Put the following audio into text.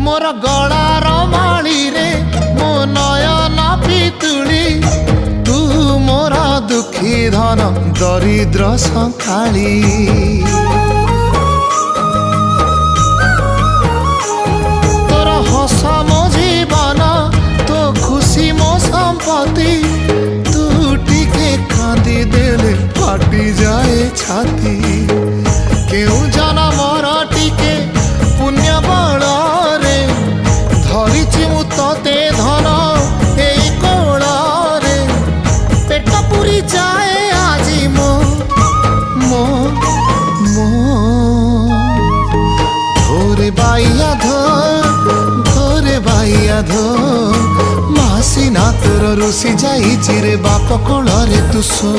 मोर गलार माली रे मो नयन पितुली तू मोर दुखी धन दरिद्र संकाली तोर हस मो जीवन तो खुशी मो संपत्ति तू टिके कांदी देले फाटी जाए छाती केउ जनमर टिके पुण्य बल रे धरिछि मु तते धन एई कोल रे पेट पुरी जाए आजी मो मो मो धोरे बाइया धोरे बाइया धो मासी ना तोर रुसी जाई चिरे बाप कोल रे तू सो।